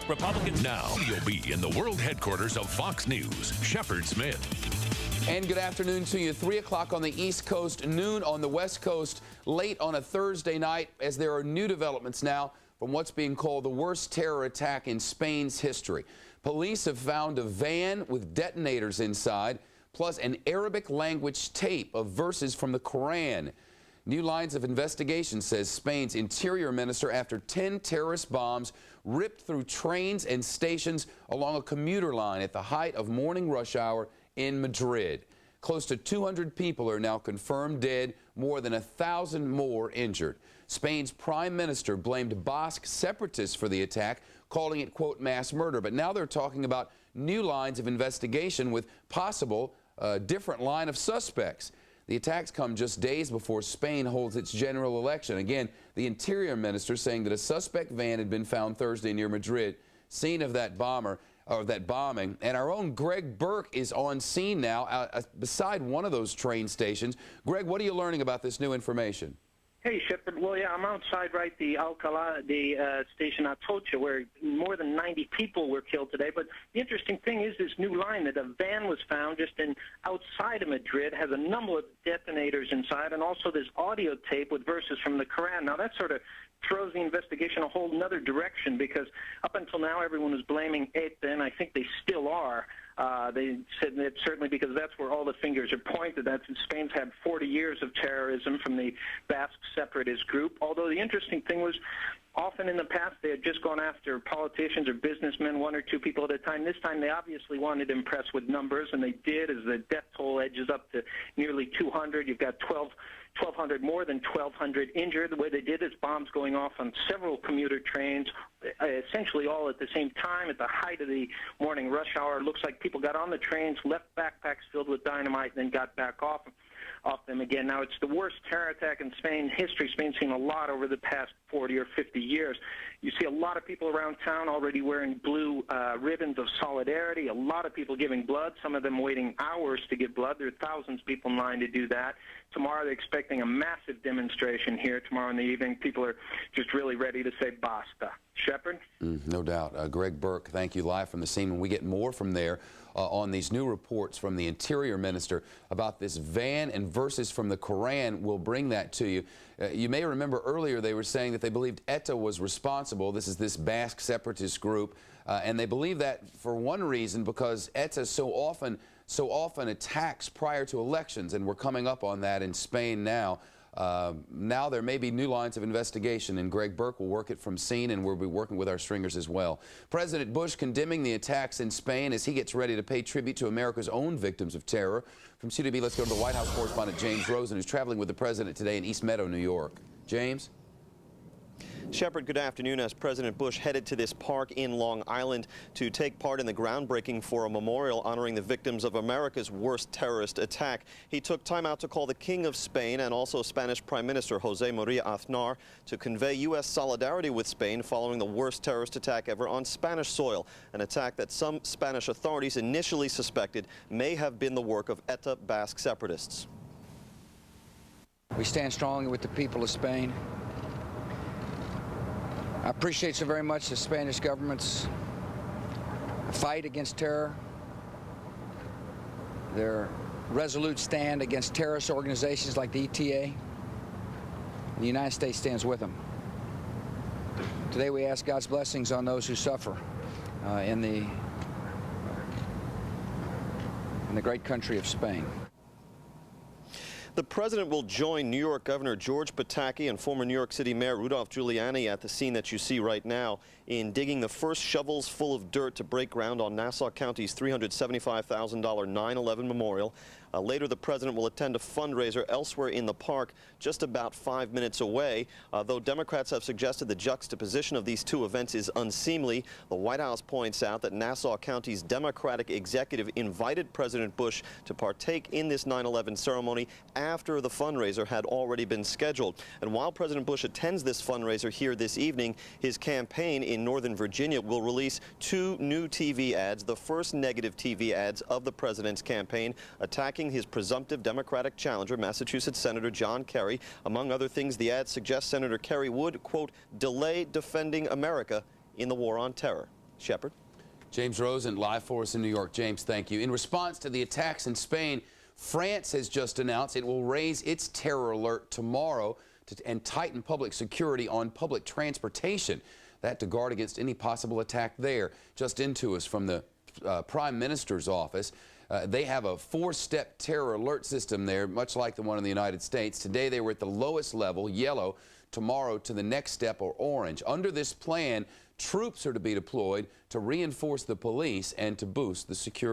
Republicans. Now you'll be in the world headquarters of Fox News. Shepard Smith. And good afternoon to you. 3 o'clock on the East Coast, noon on the West Coast, late on a Thursday night, as there are new developments now from what's being called the worst terror attack in Spain's history. Police have found a van with detonators inside, plus an Arabic language tape of verses from the Quran. New lines of investigation, says Spain's interior minister, after 10 terrorist bombs ripped through trains and stations along a commuter line at the height of morning rush hour in Madrid. Close to 200 people are now confirmed dead, more than 1,000 more injured. Spain's prime minister blamed Basque separatists for the attack, calling it, quote, mass murder. But now they're talking about new lines of investigation with possible different line of suspects. The attacks come just days before Spain holds its general election. Again, the interior minister saying that a suspect van had been found Thursday near Madrid, scene of that bombing. And our own Greg Burke is on scene now beside one of those train stations. Greg, what are you learning about this new information? Hey, Shepard. Well, yeah, I'm outside, right, the Alcalá de station Atocha, where more than 90 people were killed today. But the interesting thing is this new line that a van was found just outside of Madrid, has a number of detonators inside, and also this audio tape with verses from the Quran. Now, that sort of throws the investigation a whole nother direction, because up until now everyone was blaming ETA, and I think they still are. They said that certainly because that's where all the fingers are pointed. Spain's had 40 years of terrorism from the Basque separatist group. Although the interesting thing was, often in the past they had just gone after politicians or businessmen, one or two people at a time. This time they obviously wanted to impress with numbers, and they did, as the death toll edges up to nearly 200. You've got 1,200, more than 1,200 injured. The way they did is bombs going off on several commuter trains, essentially all at the same time at the height of the morning rush hour. It looks like people got on the trains, left backpacks filled with dynamite, and then got back off them again. Now, it's the worst terror attack in Spain history. Spain's seen a lot over the past 40 or 50 years. You see a lot of people around town already wearing blue ribbons of solidarity, a lot of people giving blood, some of them waiting hours to give blood. There are thousands of people in line to do that. Tomorrow they're expecting a massive demonstration here tomorrow in the evening. People are just really ready to say basta. Shepard? No doubt. Greg Burke, thank you, live from the scene. When we get more from there on these new reports from the Interior Minister about this van and verses from the Quran, we'll bring that to you. You may remember earlier they were saying that they believed ETA was responsible. This is this Basque separatist group, and they believe that for one reason, because ETA so often attacks prior to elections, and we're coming up on that in Spain now. Now there may be new lines of investigation, and Greg Burke will work it from scene, and we'll be working with our stringers as well. President Bush condemning the attacks in Spain as he gets ready to pay tribute to America's own victims of terror. From C2B, let's go to the White House correspondent James Rosen, who's traveling with the president today in East Meadow, New York. James? Shepard, good afternoon. As President Bush headed to this park in Long Island to take part in the groundbreaking for a memorial honoring the victims of America's worst terrorist attack, he took time out to call the King of Spain and also Spanish Prime Minister Jose Maria Aznar to convey U.S. solidarity with Spain following the worst terrorist attack ever on Spanish soil, an attack that some Spanish authorities initially suspected may have been the work of ETA Basque separatists. We stand strongly with the people of Spain. I appreciate so very much the Spanish government's fight against terror, their resolute stand against terrorist organizations like the ETA. The United States stands with them. Today we ask God's blessings on those who suffer in the great country of Spain. The president will join New York Governor George Pataki and former New York City Mayor Rudolph Giuliani at the scene that you see right now in digging the first shovels full of dirt to break ground on Nassau County's $375,000 9/11 memorial. Later, the president will attend a fundraiser elsewhere in the park, just about 5 minutes away. Though Democrats have suggested the juxtaposition of these two events is unseemly, the White House points out that Nassau County's Democratic executive invited President Bush to partake in this 9/11 ceremony after the fundraiser had already been scheduled. And while President Bush attends this fundraiser here this evening, his campaign in Northern Virginia will release 2 new TV ads, the first negative TV ads of the president's campaign, attacking his presumptive Democratic challenger, Massachusetts Senator John Kerry. Among other things, the ad suggests Senator Kerry would, quote, delay defending America in the war on terror. Shepard. James Rosen, live for us in New York. James, thank you. In response to the attacks in Spain, France has just announced it will raise its terror alert tomorrow and tighten public security on public transportation. That to guard against any possible attack there. Just into us from the Prime Minister's office. They have a 4-step terror alert system there, much like the one in the United States. Today they were at the lowest level, yellow. Tomorrow to the next step, or orange. Under this plan, troops are to be deployed to reinforce the police and to boost the security.